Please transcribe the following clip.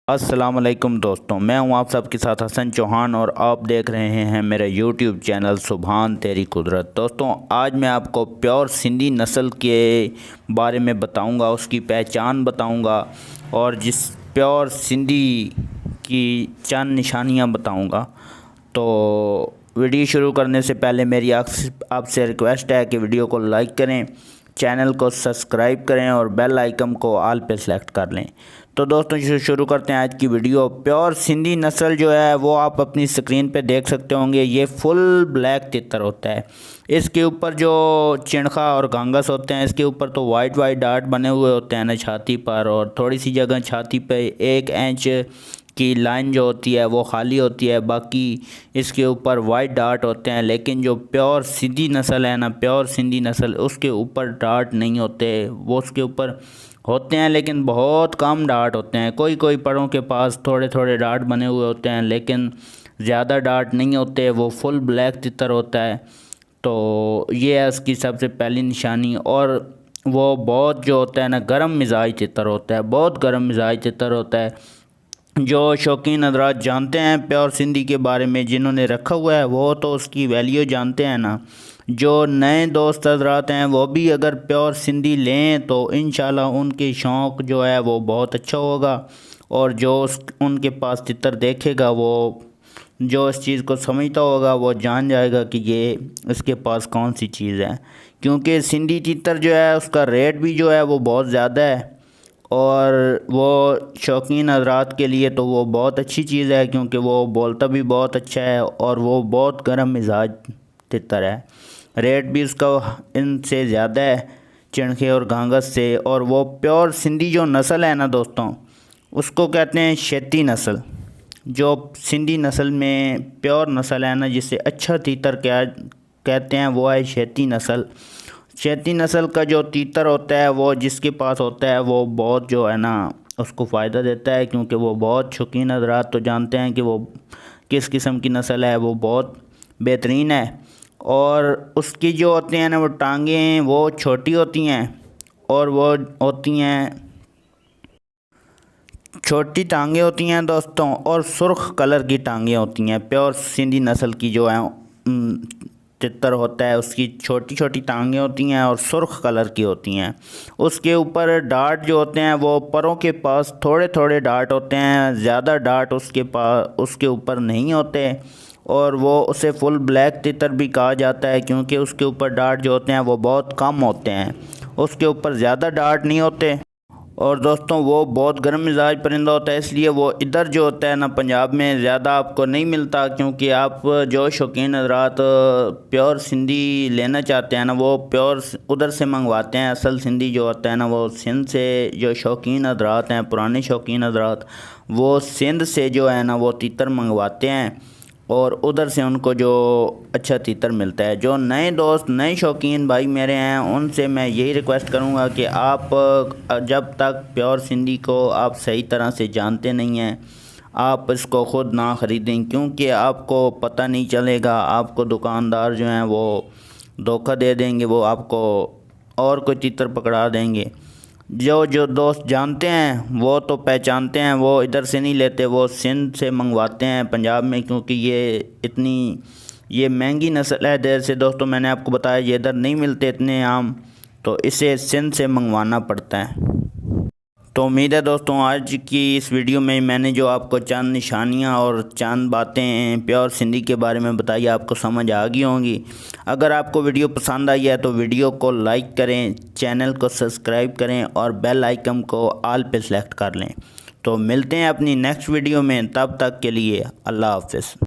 अस्सलाम वालेकुम दोस्तों, मैं हूं आप सबके साथ हसन चौहान और आप देख रहे हैं मेरा यूट्यूब चैनल सुभान तेरी कुदरत। दोस्तों, आज मैं आपको प्योर सिंधी नस्ल के बारे में बताऊंगा, उसकी पहचान बताऊंगा और जिस प्योर सिंधी की चंद निशानियां बताऊंगा। तो वीडियो शुरू करने से पहले मेरी आपसे रिक्वेस्ट है कि वीडियो को लाइक करें, चैनल को सब्सक्राइब करें और बेल आइकन को ऑल पे सेलेक्ट कर लें। तो दोस्तों, शुरू करते हैं आज की वीडियो। प्योर सिंधी नस्ल जो है वो आप अपनी स्क्रीन पे देख सकते होंगे। ये फुल ब्लैक तितर होता है। इसके ऊपर जो चिणखा और घांगस होते हैं, इसके ऊपर तो वाइट वाइट डार्ट बने हुए होते हैं ना छाती पर, और थोड़ी सी जगह छाती पे 1 इंच की लाइन जो होती है वो खाली होती है, बाकी इसके ऊपर वाइट डार्ट होते हैं। लेकिन जो प्योर सिंधी नस्ल है ना, प्योर सिंधी नस्ल, उसके ऊपर डार्ट नहीं होते। वो उसके ऊपर होते हैं लेकिन बहुत कम डार्ट होते हैं। कोई कोई परों के पास थोड़े थोड़े डार्ट बने हुए होते हैं, लेकिन ज़्यादा डार्ट नहीं होते। वो फुल ब्लैक तितर होता है। तो ये है उसकी सबसे पहली निशानी। और वो बहुत जो होता है ना, गर्म मिजाज तितर होता है, बहुत गर्म मिजाज तितर होता है। जो शौकीन हज़रात जानते हैं प्योर सिंधी के बारे में, जिन्होंने रखा हुआ है, वो तो उसकी वैल्यू जानते हैं ना। जो नए दोस्त हज़रात हैं वो भी अगर प्योर सिंधी लें तो इंशाल्लाह उनके शौक़ जो है वो बहुत अच्छा होगा। और जो उनके पास तितर देखेगा, वो जो इस चीज़ को समझता होगा वो जान जाएगा कि ये इसके पास कौन सी चीज़ है। क्योंकि सिंधी तितर जो है उसका रेट भी जो है वो बहुत ज़्यादा है, और वो शौकीन हज़रात के लिए तो वो बहुत अच्छी चीज़ है, क्योंकि वो बोलता भी बहुत अच्छा है और वो बहुत गर्म मिजाज तितर है। रेट भी उसका इनसे ज़्यादा है, चिणखे और घांगस से। और वो प्योर सिंधी जो नस्ल है ना दोस्तों, उसको कहते हैं शेती नस्ल। जो सिंधी नस्ल में प्योर नस्ल है ना, जिसे अच्छा तीतर क्या कहते हैं, वो है शेती नस्ल। शेती नस्ल का जो तीतर होता है वो जिसके पास होता है वो बहुत जो है ना उसको फ़ायदा देता है, क्योंकि वो बहुत शौकीन हज़रात तो जानते हैं कि वो किस किस्म की नस्ल है, वो बहुत बेहतरीन है। और उसकी जो होती हैं ना वो टांगें वो छोटी होती हैं, और वो होती हैं छोटी टांगें होती हैं दोस्तों, और सुर्ख कलर की टांगें होती हैं। प्योर सिंधी नस्ल की जो है तितर होता है, उसकी छोटी छोटी टांगें होती हैं और सुर्ख कलर की होती हैं। उसके ऊपर डार्ट जो होते हैं वो परों के पास थोड़े थोड़े डार्ट होते हैं, ज़्यादा डार्ट उसके ऊपर नहीं होते। और वो उसे फुल ब्लैक तितर भी कहा जाता है, क्योंकि उसके ऊपर डार्ट जो होते हैं वो बहुत कम होते हैं, उसके ऊपर ज़्यादा डार्ट नहीं होते। और दोस्तों, वो बहुत गर्म मिजाज परिंदा होता है, इसलिए वो इधर जो होता है ना पंजाब में ज़्यादा आपको नहीं मिलता। क्योंकि आप जो शौकीन हज़रात प्योर सिंधी लेना चाहते हैं ना, वो प्योर उधर से मंगवाते हैं। असल सिंधी जो होता है ना वो सिंध से, जो शौकीन हज़रात हैं, पुराने शौकीन हज़रात, वो सिंध से जो है ना वो तीतर मंगवाते हैं, और उधर से उनको जो अच्छा तीतर मिलता है। जो नए दोस्त, नए शौकीन भाई मेरे हैं, उनसे मैं यही रिक्वेस्ट करूंगा कि आप जब तक प्योर सिंधी को आप सही तरह से जानते नहीं हैं, आप इसको ख़ुद ना ख़रीदें, क्योंकि आपको पता नहीं चलेगा। आपको दुकानदार जो हैं वो धोखा दे देंगे, वो आपको और कोई तीतर पकड़ा देंगे। जो दोस्त जानते हैं वो तो पहचानते हैं, वो इधर से नहीं लेते, वो सिंध से मंगवाते हैं पंजाब में, क्योंकि ये महंगी नस्ल है। देर से दोस्तों मैंने आपको बताया ये इधर नहीं मिलते इतने आम, तो इसे सिंध से मंगवाना पड़ता है। तो उम्मीद है दोस्तों आज की इस वीडियो में मैंने जो आपको चंद निशानियां और चंद बातें प्योर सिंधी के बारे में बताई, आपको समझ आ गई होंगी। अगर आपको वीडियो पसंद आई है तो वीडियो को लाइक करें, चैनल को सब्सक्राइब करें और बेल आइकन को ऑल पे सेलेक्ट कर लें। तो मिलते हैं अपनी नेक्स्ट वीडियो में, तब तक के लिए अल्लाह हाफ़िज़।